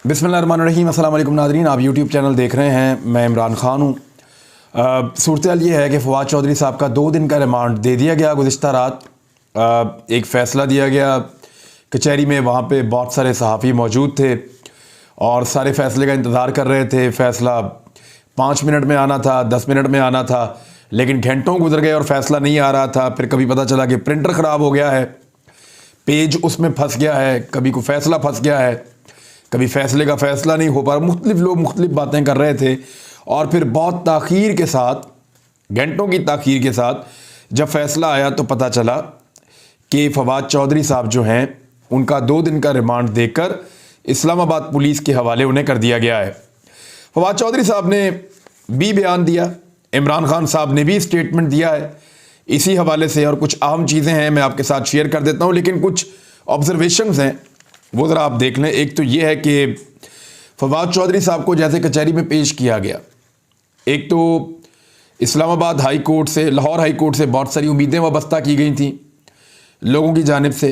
बिस्मिल्लाहिर्रहमानिर्रहीम। अस्सलाम वालेकुम नाज़रीन, आप यूट्यूब चैनल देख रहे हैं। मैं इमरान ख़ान हूँ। सूरत ये है कि फ़वाद चौधरी साहब का 2 दिन का रिमांड दे दिया गया। गुज़िश्ता रात एक फ़ैसला दिया गया कचहरी में। वहाँ पे बहुत सारे सहाफ़ी मौजूद थे और सारे फ़ैसले का इंतज़ार कर रहे थे। फ़ैसला 5 मिनट में आना था, 10 मिनट में आना था, लेकिन घंटों गुजर गए और फ़ैसला नहीं आ रहा था। फिर कभी पता चला कि प्रिंटर ख़राब हो गया है, पेज उसमें फंस गया है, कभी कोई फ़ैसला फंस गया है, कभी फ़ैसले का फ़ैसला नहीं हो पा रहा। मुख्तलिफ लोग मुख्तलिफ बातें कर रहे थे और फिर बहुत ताख़ीर के साथ, घंटों की ताख़ीर के साथ जब फ़ैसला आया तो पता चला कि फ़वाद चौधरी साहब जो हैं उनका 2 दिन का रिमांड देकर इस्लामाबाद पुलिस के हवाले उन्हें कर दिया गया है। फ़वाद चौधरी साहब ने भी बयान दिया, इमरान खान साहब ने भी स्टेटमेंट दिया है इसी हवाले से, और कुछ अहम चीज़ें हैं मैं आपके साथ शेयर कर देता हूँ, लेकिन कुछ ऑब्जर्वेशंस हैं वो ज़रा आप देख लें। एक तो ये है कि फ़वाद चौधरी साहब को जैसे कचहरी में पेश किया गया, एक तो इस्लामाबाद हाई कोर्ट से, लाहौर हाई कोर्ट से बहुत सारी उम्मीदें वाबस्ता की गई थी लोगों की जानिब से,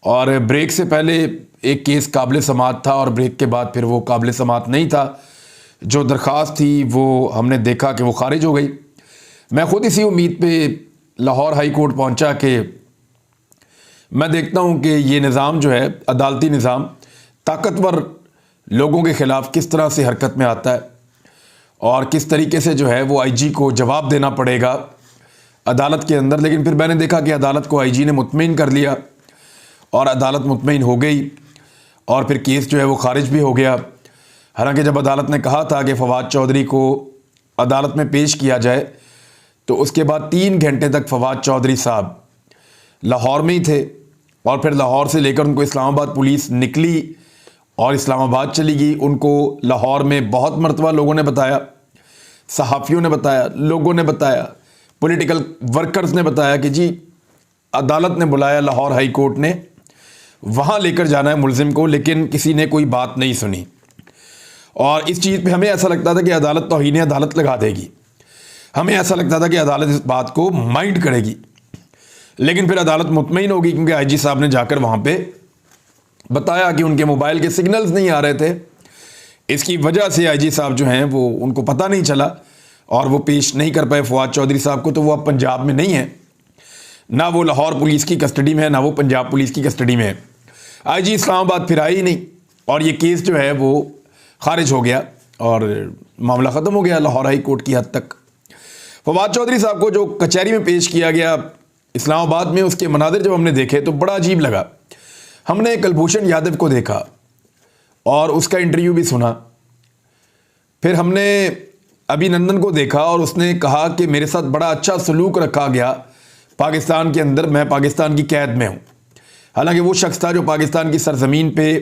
और ब्रेक से पहले एक केस काबिल समाअत था और ब्रेक के बाद फिर वो काबिल समाअत नहीं था। जो दरख्वास्त थी वो हमने देखा कि वो खारिज हो गई। मैं ख़ुद इसी उम्मीद पे लाहौर हाई कोर्ट पहुँचा कि मैं देखता हूँ कि ये निज़ाम जो है, अदालती निज़ाम, ताकतवर लोगों के ख़िलाफ़ किस तरह से हरकत में आता है और किस तरीके से जो है वो आईजी को जवाब देना पड़ेगा अदालत के अंदर। लेकिन फिर मैंने देखा कि अदालत को आईजी ने मुतमईन कर लिया और अदालत मुतमईन हो गई और फिर केस जो है वो खारिज भी हो गया। हालांकि जब अदालत ने कहा था कि फ़वाद चौधरी को अदालत में पेश किया जाए तो उसके बाद 3 घंटे तक फ़वाद चौधरी साहब लाहौर में ही थे और फिर लाहौर से लेकर उनको इस्लामाबाद पुलिस निकली और इस्लामाबाद चली गई। उनको लाहौर में बहुत मरतबा लोगों ने बताया, सहाफ़ियों ने बताया, लोगों ने बताया, पॉलिटिकल वर्कर्स ने बताया कि जी अदालत ने बुलाया, लाहौर हाई कोर्ट ने, वहाँ लेकर जाना है मुलजिम को, लेकिन किसी ने कोई बात नहीं सुनी। और इस चीज़ पे हमें ऐसा लगता था कि अदालत तौहीन अदालत लगा देगी, हमें ऐसा लगता था कि अदालत इस बात को माइंड करेगी, लेकिन फिर अदालत मुतमईन होगी क्योंकि आईजी साहब ने जाकर वहाँ पे बताया कि उनके मोबाइल के सिग्नल्स नहीं आ रहे थे। इसकी वजह से आईजी साहब जो हैं वो, उनको पता नहीं चला और वो पेश नहीं कर पाए फ़वाद चौधरी साहब को। तो वो अब पंजाब में नहीं है, ना वो लाहौर पुलिस की कस्टडी में है, ना वो पंजाब पुलिस की कस्टडी में है। आईजी इस्लामाबाद फिर आई ही नहीं और ये केस जो है वो खारिज हो गया और मामला ख़त्म हो गया लाहौर हाई कोर्ट की हद तक। फ़वाद चौधरी साहब को जो कचहरी में पेश किया गया इस्लामाबाद में, उसके मनाज़िर जब हमने देखे तो बड़ा अजीब लगा। हमने कुलभूषण यादव को देखा और उसका इंटरव्यू भी सुना, फिर हमने अभिनंदन को देखा और उसने कहा कि मेरे साथ बड़ा अच्छा सलूक रखा गया पाकिस्तान के अंदर, मैं पाकिस्तान की कैद में हूँ। हालांकि वो शख्स था जो पाकिस्तान की सरजमीन पे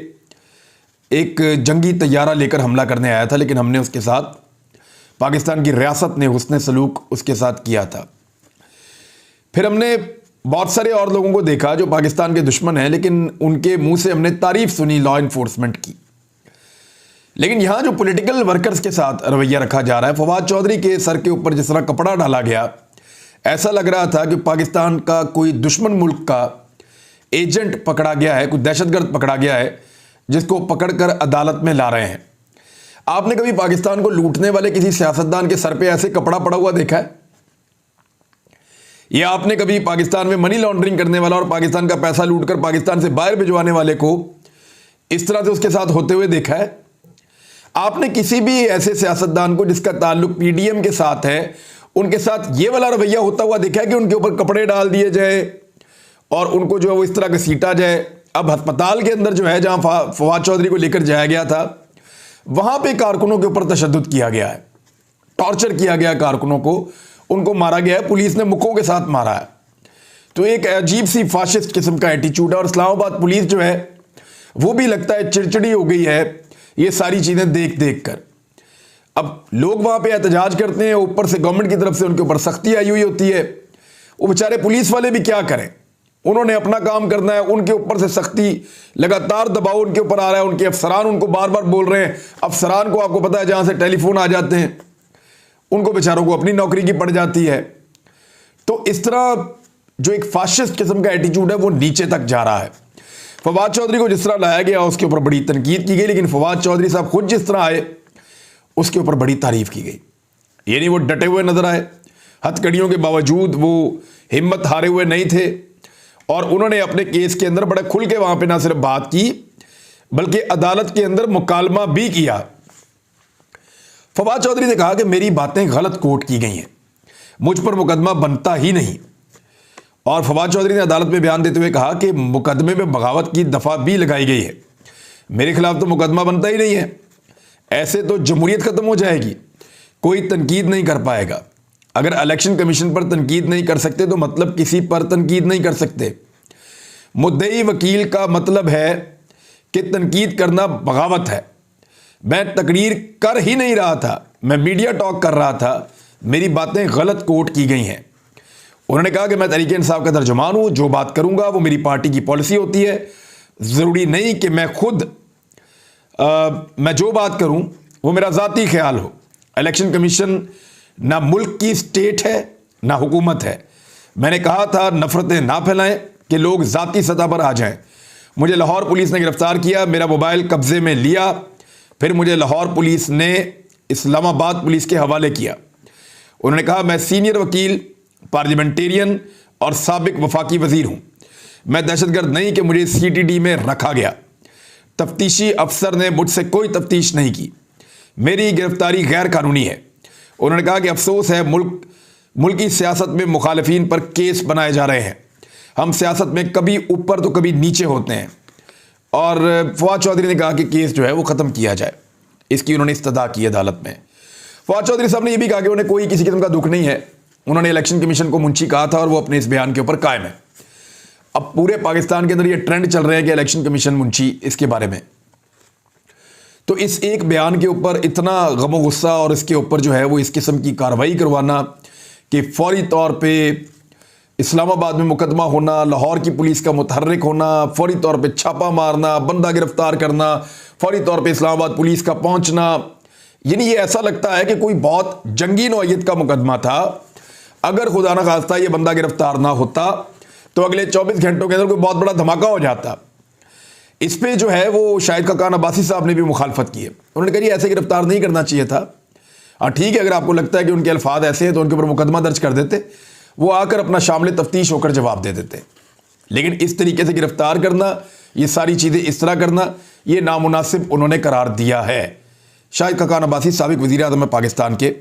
एक जंगी तैयारा लेकर हमला करने आया था, लेकिन हमने उसके साथ, पाकिस्तान की रियासत ने हुस्न सलूक उसके साथ किया था। फिर हमने बहुत सारे और लोगों को देखा जो पाकिस्तान के दुश्मन हैं, लेकिन उनके मुंह से हमने तारीफ सुनी लॉ इन्फोर्समेंट की। लेकिन यहाँ जो पॉलिटिकल वर्कर्स के साथ रवैया रखा जा रहा है, फ़वाद चौधरी के सर के ऊपर जिस तरह कपड़ा डाला गया, ऐसा लग रहा था कि पाकिस्तान का कोई दुश्मन मुल्क का एजेंट पकड़ा गया है, कोई दहशतगर्द पकड़ा गया है जिसको पकड़कर अदालत में ला रहे हैं। आपने कभी पाकिस्तान को लूटने वाले किसी सियासतदान के सर पे ऐसे कपड़ा पड़ा हुआ देखा है? या आपने कभी पाकिस्तान में मनी लॉन्ड्रिंग करने वाला और पाकिस्तान का पैसा लूटकर पाकिस्तान से बाहर भिजवाने वाले को इस तरह से उसके साथ होते हुए देखा है? आपने किसी भी ऐसे सियासतदान को जिसका ताल्लुक पीडीएम के साथ है, उनके साथ ये वाला रवैया होता हुआ देखा है कि उनके ऊपर कपड़े डाल दिए जाए और उनको जो है वो इस तरह घसीटा जाए? अब अस्पताल के अंदर जो है जहां फ़वाद चौधरी को लेकर जाया गया था, वहां पे कारकुनों के ऊपर तशद्दुद किया गया है, टॉर्चर किया गया कारकुनों को, उनको मारा गया है, पुलिस ने मुक्कों के साथ मारा है। तो एक अजीब सी फाशिस्ट किस्म का एटीट्यूड है। और इस्लामाबाद पुलिस जो है वो भी लगता है चिड़चिड़ी हो गई है ये सारी चीज़ें देख देख कर। अब लोग वहाँ पे एहतजाज करते हैं, ऊपर से गवर्नमेंट की तरफ से उनके ऊपर सख्ती आई हुई होती है। वो बेचारे पुलिस वाले भी क्या करें, उन्होंने अपना काम करना है, उनके ऊपर से सख्ती, लगातार दबाव उनके ऊपर आ रहा है। उनके अफसरान उनको बार बार बोल रहे हैं। अफसरान को आपको पता है जहाँ से टेलीफोन आ जाते हैं, उनको बेचारों को अपनी नौकरी की पड़ जाती है। तो इस तरह जो एक फाशिस्ट किस्म का एटीट्यूड है वो नीचे तक जा रहा है। फवाद चौधरी को जिस तरह लाया गया उसके ऊपर बड़ी तनकीद की गई, लेकिन फवाद चौधरी साहब खुद जिस तरह आए उसके ऊपर बड़ी तारीफ की गई। यानी वो डटे हुए नजर आए, हथकड़ियों के बावजूद वो हिम्मत हारे हुए नहीं थे और उन्होंने अपने केस के अंदर बड़े खुल के वहां पे ना सिर्फ बात की बल्कि अदालत के अंदर मुकालमा भी किया। फवाद चौधरी ने कहा कि मेरी बातें गलत कोट की गई हैं, मुझ पर मुकदमा बनता ही नहीं। और फवाद चौधरी ने अदालत में बयान देते हुए कहा कि मुकदमे में बगावत की दफा भी लगाई गई है, मेरे खिलाफ तो मुकदमा बनता ही नहीं है, ऐसे तो जमहूरियत खत्म हो जाएगी, कोई तनकीद नहीं कर पाएगा। अगर इलेक्शन कमीशन पर तनकीद नहीं कर सकते तो मतलब किसी पर तनकीद नहीं कर सकते। मुद्दई वकील का मतलब है कि तनकीद करना बगावत है। मैं तकरीर कर ही नहीं रहा था, मैं मीडिया टॉक कर रहा था, मेरी बातें गलत कोट की गई हैं। उन्होंने कहा कि मैं तहरीक इंसाफ का तर्जुमान हूं, जो बात करूंगा वो मेरी पार्टी की पॉलिसी होती है, ज़रूरी नहीं कि मैं खुद मैं जो बात करूं वो मेरा ज़ाती ख्याल हो। इलेक्शन कमीशन ना मुल्क की स्टेट है ना हुकूमत है। मैंने कहा था नफरतें ना फैलाएं कि लोग ज़ाती सतह पर आ जाएं। मुझे लाहौर पुलिस ने गिरफ्तार किया, मेरा मोबाइल कब्जे में लिया, फिर मुझे लाहौर पुलिस ने इस्लामाबाद पुलिस के हवाले किया। उन्होंने कहा मैं सीनियर वकील, पार्लियामेंटेरियन और साबिक वफाकी वजीर हूं, मैं दहशतगर्द नहीं कि मुझे CTD में रखा गया। तफ्तीशी अफसर ने मुझसे कोई तफ्तीश नहीं की, मेरी गिरफ्तारी गैर कानूनी है। उन्होंने कहा कि अफसोस है मुल्क की सियासत में मुखालिफिन पर केस बनाए जा रहे हैं, हम सियासत में कभी ऊपर तो कभी नीचे होते हैं। और फवाद चौधरी ने कहा कि केस जो है वो ख़त्म किया जाए, इसकी उन्होंने इस्तदा की अदालत में। फवाद चौधरी साहब ने यह भी कहा कि उन्हें कोई किसी किस्म का दुख नहीं है, उन्होंने इलेक्शन कमीशन को मुंशी कहा था और वो अपने इस बयान के ऊपर कायम है। अब पूरे पाकिस्तान के अंदर ये ट्रेंड चल रहे हैं कि इलेक्शन कमीशन मुंशी, इसके बारे में तो इस एक बयान के ऊपर इतना गम गुस्सा और इसके ऊपर जो है वो इस किस्म की कार्रवाई करवाना कि फौरी तौर पे इस्लामाबाद में मुकदमा होना, लाहौर की पुलिस का मुतहर्रिक होना, फौरी तौर पे छापा मारना, बंदा गिरफ्तार करना, फौरी तौर पे इस्लामाबाद पुलिस का पहुंचना, यानी ये ऐसा लगता है कि कोई बहुत जंगी नौइयत का मुकदमा था। अगर खुदा न खास्ता ये बंदा गिरफ्तार ना होता तो अगले 24 घंटों के अंदर कोई बहुत बड़ा धमाका हो जाता। इस पे जो है वो शाहिद खाकान अब्बासी साहब ने भी मुखालफत की है। उन्होंने कहा ऐसे गिरफ्तार नहीं करना चाहिए था। हाँ ठीक है, अगर आपको लगता है कि उनके अल्फाज ऐसे हैं तो उनके ऊपर मुकदमा दर्ज कर देते, वो आकर अपना शामिल तफ्तीश होकर जवाब दे देते। लेकिन इस तरीके से गिरफ्तार करना, ये सारी चीज़ें इस तरह करना, ये नामुनासिब उन्होंने करार दिया है। शाहिद खाकान अब्बासी साबिक वज़ीर आज़म है पाकिस्तान के,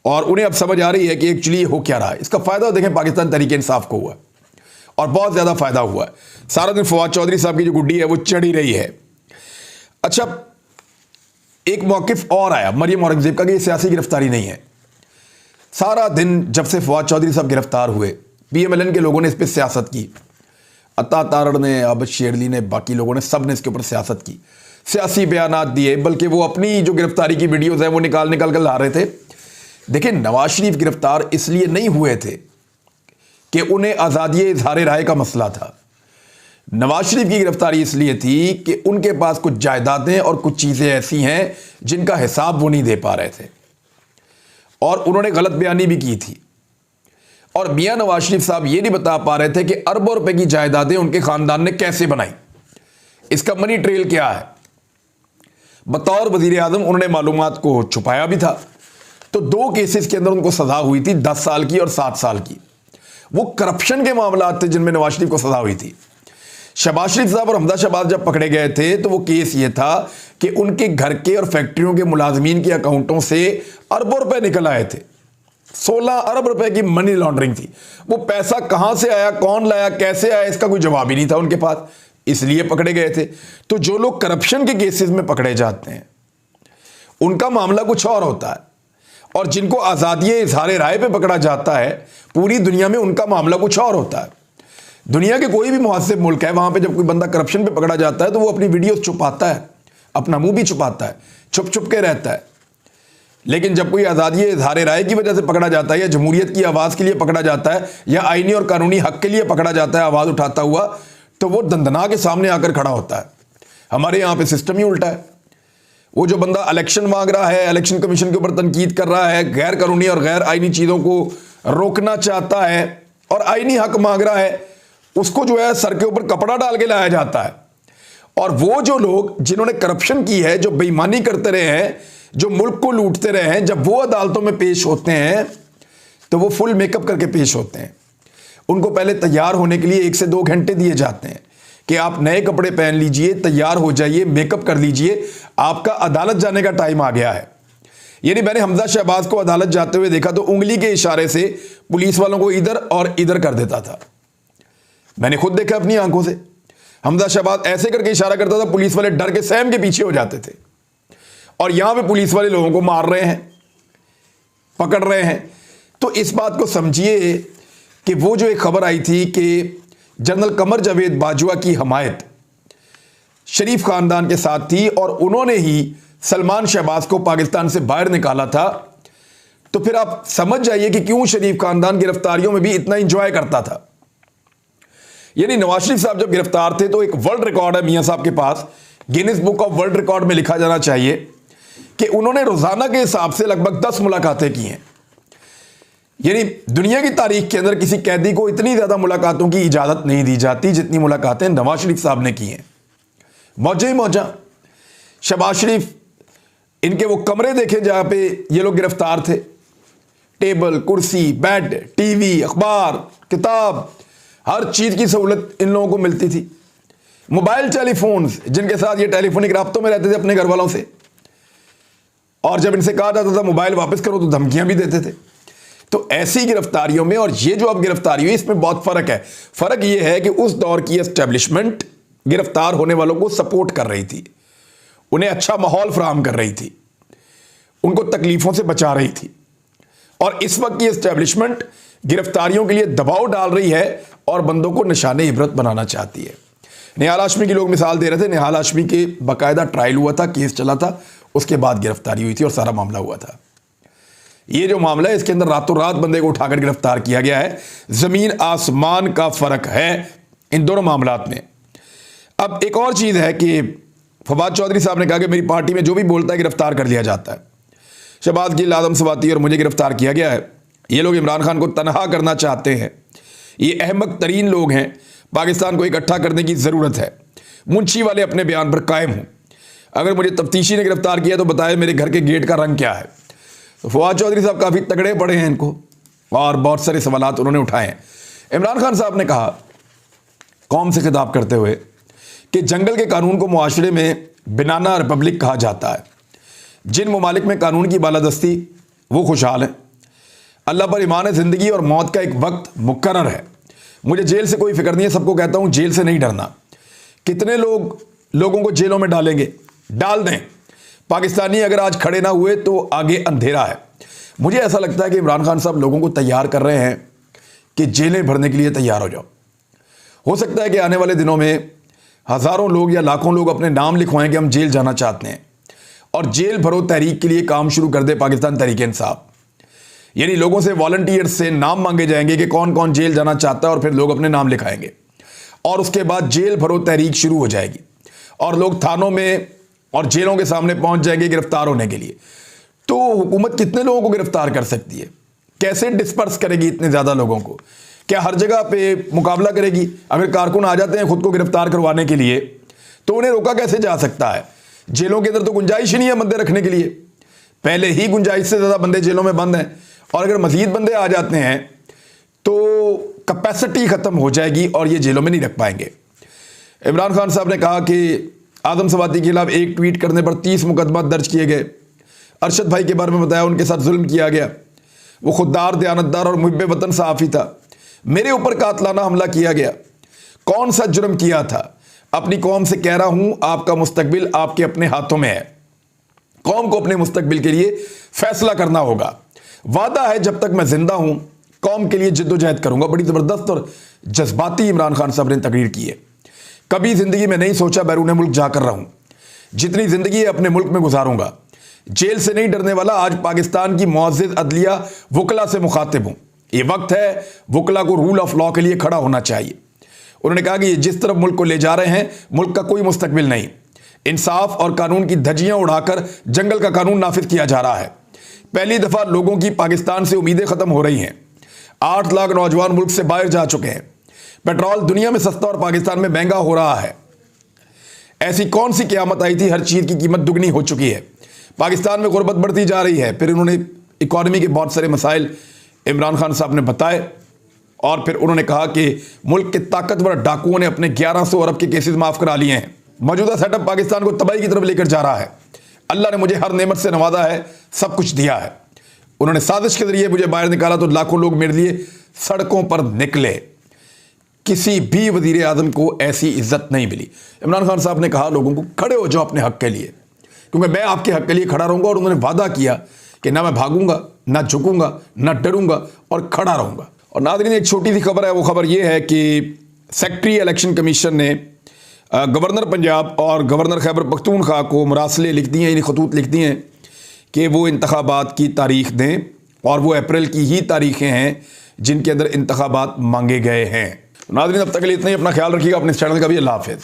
और उन्हें अब समझ आ रही है कि एक्चुअली हो क्या रहा है। इसका फ़ायदा देखें पाकिस्तान तहरीक इंसाफ को हुआ और बहुत ज़्यादा फ़ायदा हुआ है। सारा दिन फवाद चौधरी साहब की जो गुड्डी है वो चढ़ी रही है। अच्छा, एक मौक़िफ़ और आया मरियम औरंगज़ेब का कि ये सियासी गिरफ्तारी नहीं है। सारा दिन जब से फवाद चौधरी साहब गिरफ्तार हुए PMLN के लोगों ने इस पर सियासत की, अता तारड़ ने, आबिद शेरली ने, बाकी लोगों ने, सब ने इसके ऊपर सियासत की, सियासी बयानात दिए, बल्कि वो अपनी जो गिरफ्तारी की वीडियोज़ हैं वो निकाल कर ला रहे थे। देखिए, नवाज शरीफ गिरफ्तार इसलिए नहीं हुए थे कि उन्हें आज़ादी इजहार राय का मसला था। नवाज शरीफ की गिरफ्तारी इसलिए थी कि उनके पास कुछ जायदादें और कुछ चीज़ें ऐसी हैं जिनका हिसाब वो नहीं दे पा रहे थे और उन्होंने गलत बयानी भी की थी। और मियां नवाज शरीफ साहब ये नहीं बता पा रहे थे कि अरबों रुपए की जायदादें उनके खानदान ने कैसे बनाई, इसका मनी ट्रेल क्या है। बतौर वजीर आजम उन्होंने मालूमात को छुपाया भी था। तो 2 केसेस के अंदर उनको सजा हुई थी, 10 साल की और 7 साल की। वो करप्शन के मामला थे जिनमें नवाज शरीफ को सजा हुई थी। शहबाज शरीफ साहब और हमजा शहबाज जब पकड़े गए थे तो वो केस ये था कि उनके घर के और फैक्ट्रियों के मुलाजमीन के अकाउंटों से अरबों रुपए निकल आए थे। 16 अरब रुपए की मनी लॉन्ड्रिंग थी। वो पैसा कहां से आया, कौन लाया, कैसे आया, इसका कोई जवाब ही नहीं था उनके पास, इसलिए पकड़े गए थे। तो जो लोग करप्शन के केसेस में पकड़े जाते हैं उनका मामला कुछ और होता है, और जिनको आज़ादी इजहार राय पे पकड़ा जाता है पूरी दुनिया में उनका मामला कुछ और होता है। दुनिया के कोई भी मुहसिब मुल्क है, वहां पे जब कोई बंदा करप्शन पे पकड़ा जाता है तो वो अपनी वीडियोस छुपाता है, अपना मुंह भी छुपाता है, छुप छुप के रहता है। लेकिन जब कोई आज़ादी इजहार राय की वजह से पकड़ा जाता है या जमहूरियत की आवाज़ के लिए पकड़ा जाता है या आईनी और कानूनी हक के लिए पकड़ा जाता है आवाज़ उठाता हुआ, तो वो दंदना के सामने आकर खड़ा होता है। हमारे यहाँ पे सिस्टम ही उल्टा है। वो जो बंदा इलेक्शन मांग रहा है, इलेक्शन कमीशन के ऊपर तनकीद कर रहा है, गैर कानूनी और गैर आईनी चीज़ों को रोकना चाहता है और आईनी हक मांग रहा है, उसको जो है सर के ऊपर कपड़ा डाल के लाया जाता है और वो जो लोग जिन्होंने करप्शन की है, जो बेईमानी करते रहे हैं, जो मुल्क को लूटते रहे हैं, जब वो अदालतों में पेश होते हैं तो वो फुल मेकअप करके पेश होते हैं। उनको पहले तैयार होने के लिए 1 से 2 घंटे दिए जाते हैं कि आप नए कपड़े पहन लीजिए, तैयार हो जाइए, मेकअप कर लीजिए, आपका अदालत जाने का टाइम आ गया है। यानी मैंने हमजा शहबाज को अदालत जाते हुए देखा तो उंगली के इशारे से पुलिस वालों को इधर और इधर कर देता था। मैंने खुद देखा अपनी आंखों से। हमजा शहबाज ऐसे करके इशारा करता था, पुलिस वाले डर के सहम के पीछे हो जाते थे। और यहां पे पुलिस वाले लोगों को मार रहे हैं, पकड़ रहे हैं। तो इस बात को समझिए कि वो जो एक खबर आई थी कि जनरल कमर जावेद बाजवा की हमायत शरीफ खानदान के साथ थी और उन्होंने ही सलमान शहबाज को पाकिस्तान से बाहर निकाला था, तो फिर आप समझ जाइए कि क्यों शरीफ खानदान गिरफ्तारियों में भी इतना इंजॉय करता था। यानी नवाज शरीफ साहब जब गिरफ्तार थे तो एक वर्ल्ड रिकॉर्ड है मियां साहब के पास, Guinness book of world record में लिखा जाना चाहिए कि उन्होंने रोजाना के हिसाब से लगभग 10 मुलाकातें की हैं। यानी दुनिया की तारीख के अंदर किसी कैदी को इतनी ज्यादा मुलाकातों की इजाजत नहीं दी जाती जितनी मुलाकातें नवाज शरीफ साहब ने की हैं। मौजा ही मौजा। शहबाज शरीफ, इनके वो कमरे देखे जहां पे ये लोग गिरफ्तार थे, टेबल, कुर्सी, बेड, टीवी, अखबार, किताब, हर चीज की सहूलत इन लोगों को मिलती थी। मोबाइल टेलीफोन्स जिनके साथ ये टेलीफोनिक राब्तों में रहते थे अपने घर वालों से, और जब इनसे कहा जाता था मोबाइल वापस करो तो धमकियां भी देते थे। तो ऐसी गिरफ्तारियों में और ये जो अब गिरफ्तारी हुई इसमें बहुत फर्क है। फर्क ये है कि उस दौर की एस्टेब्लिशमेंट गिरफ्तार होने वालों को सपोर्ट कर रही थी, उन्हें अच्छा माहौल फराहम कर रही थी, उनको तकलीफों से बचा रही थी। और इस वक्त की एस्टेब्लिशमेंट गिरफ्तारियों के लिए दबाव डाल रही है और बंदों को निशाने इबरत बनाना चाहती है। निहाल हाशमी की लोग मिसाल दे रहे थे, निहाल हाशमी के बाकायदा ट्रायल हुआ था, केस चला था, उसके बाद गिरफ्तारी हुई थी और सारा मामला हुआ था। ये जो मामला है इसके अंदर रातों रात बंदे को उठाकर गिरफ्तार किया गया है। जमीन आसमान का फर्क है इन दोनों मामलात में। अब एक और चीज है कि फवाद चौधरी साहब ने कहा कि मेरी पार्टी में जो भी बोलता है गिरफ्तार कर लिया जाता है। शहबाज गिल, आदम सवाती और मुझे गिरफ्तार किया गया है। ये लोग इमरान खान को तनहा करना चाहते हैं। ये अहमक तरीन लोग हैं। पाकिस्तान को इकट्ठा करने की जरूरत है। मुंशी वाले अपने बयान पर कायम हूं। अगर मुझे तफ्तीशी ने गिरफ्तार किया तो बताए मेरे घर के गेट का रंग क्या है। तो फवाद चौधरी साहब काफी तगड़े पड़े हैं इनको और बहुत सारे सवालात उन्होंने उठाए हैं। इमरान खान साहब ने कहा कौम से खिताब करते हुए कि जंगल के कानून को मुआशरे में बनाना रिपब्लिक कहा जाता है। जिन ममालिक में कानून की बालादस्ती वो खुशहाल है। अल्लाह पर ईमान है, जिंदगी और मौत का एक वक्त मुकर्रर है। मुझे जेल से कोई फिक्र नहीं है, सबको कहता हूं जेल से नहीं डरना। कितने लोगों को जेलों में डालेंगे, डाल दें। पाकिस्तानी अगर आज खड़े ना हुए तो आगे अंधेरा है। मुझे ऐसा लगता है कि इमरान खान साहब लोगों को तैयार कर रहे हैं कि जेलें भरने के लिए तैयार हो जाओ। हो सकता है कि आने वाले दिनों में हजारों लोग या लाखों लोग अपने नाम लिखवाएं कि हम जेल जाना चाहते हैं और जेल भरो तहरीक के लिए काम शुरू कर दे पाकिस्तान तहरीक इंसाफ। यानी लोगों से, वॉलंटियर्स से नाम मांगे जाएंगे कि कौन कौन जेल जाना चाहता है और फिर लोग अपने नाम लिखाएंगे और उसके बाद जेल भरो तहरीक शुरू हो जाएगी और लोग थानों में और जेलों के सामने पहुंच जाएंगे गिरफ्तार होने के लिए। तो हुकूमत कितने लोगों को गिरफ्तार कर सकती है? कैसे डिस्पर्स करेगी इतने ज्यादा लोगों को? क्या हर जगह पे मुकाबला करेगी? अगर कारकुन आ जाते हैं खुद को गिरफ्तार करवाने के लिए तो उन्हें रोका कैसे जा सकता है? जेलों के अंदर तो गुंजाइश ही नहीं है बंदे रखने के लिए। पहले ही गुंजाइश से ज्यादा बंदे जेलों में बंद हैं और अगर मजीद बंदे आ जाते हैं तो कैपेसिटी खत्म हो जाएगी और ये जेलों में नहीं रख पाएंगे। इमरान खान साहब ने कहा कि आदम सवाती के खिलाफ एक ट्वीट करने पर 30 मुकदमा दर्ज किए गए। अरशद भाई के बारे में बताया उनके साथ जुल्म किया गया। वो खुददार, दयानतदार और मुहिब्बे वतन सहाफ़ी था। मेरे ऊपर कातलाना हमला किया गया। कौन सा जुर्म किया था? अपनी कौम से कह रहा हूं आपका मुस्तकबिल आपके अपने हाथों में है। कौम को अपने मुस्तकबिल के लिए फैसला करना होगा। वादा है जब तक मैं जिंदा हूं कौम के लिए जिद्दोजहद करूंगा। बड़ी जबरदस्त और जज्बाती इमरान खान साहब ने तकरीर की है। कभी जिंदगी में नहीं सोचा बैरून मुल्क जाकर रहूं। जितनी जिंदगी अपने मुल्क में गुजारूंगा। जेल से नहीं डरने वाला। आज पाकिस्तान की मुअज़्ज़िज़ अदलिया वकला से मुखातिब हूं। ये वक्त है वकला को रूल ऑफ लॉ के लिए खड़ा होना चाहिए। उन्होंने कहा कि ये जिस तरफ मुल्क को ले जा रहे हैं मुल्क का कोई मुस्तकबिल नहीं। इंसाफ और कानून की धज्जियां उड़ाकर जंगल का कानून नाफिज किया जा रहा है। पहली दफा लोगों की पाकिस्तान से उम्मीदें खत्म हो रही हैं। 8 लाख नौजवान मुल्क से बाहर जा चुके हैं। पेट्रोल दुनिया में सस्ता और पाकिस्तान में महंगा हो रहा है। ऐसी कौन सी क़यामत आई थी, हर चीज़ की कीमत दुगनी हो चुकी है, पाकिस्तान में गुर्बत बढ़ती जा रही है। फिर उन्होंने इकॉनमी के बहुत सारे मसाइल इमरान खान साहब ने बताए और फिर उन्होंने कहा कि मुल्क के ताकतवर डाकुओं ने अपने 1100 अरब के केसेस माफ़ करा लिए हैं। मौजूदा सेटअप पाकिस्तान को तबाही की तरफ लेकर जा रहा है। अल्लाह ने मुझे हर नेमत से नवाजा है, सब कुछ दिया है। उन्होंने साजिश के जरिए मुझे बाहर निकाला तो लाखों लोग मेरे लिए सड़कों पर निकले। किसी भी वजीर आज़म को ऐसी इज्जत नहीं मिली। इमरान खान साहब ने कहा लोगों को खड़े हो जाओ अपने हक के लिए, क्योंकि मैं आपके हक के लिए खड़ा रहूंगा। और उन्होंने वादा किया कि ना मैं भागूंगा, ना झुकूंगा, ना डरूंगा और खड़ा रहूंगा। और नाज़रीन, एक छोटी सी खबर है, वो खबर ये है कि सेक्रेटरी इलेक्शन कमीशन ने गवर्नर पंजाब और गवर्नर खैबर पख्तूनख्वा को मुरासले लिख दिए हैं, यानी खतूत लिख दिए हैं कि वो इंतखाबात की तारीख दें, और वो अप्रैल की ही तारीखें हैं जिनके अंदर इंतखाबात मांगे गए हैं। नाज़रीन, अब तक के लिए इतना ही। अपना ख्याल रखिएगा, अपने इस चैनल का भी। अल्लाह हाफ़िज़।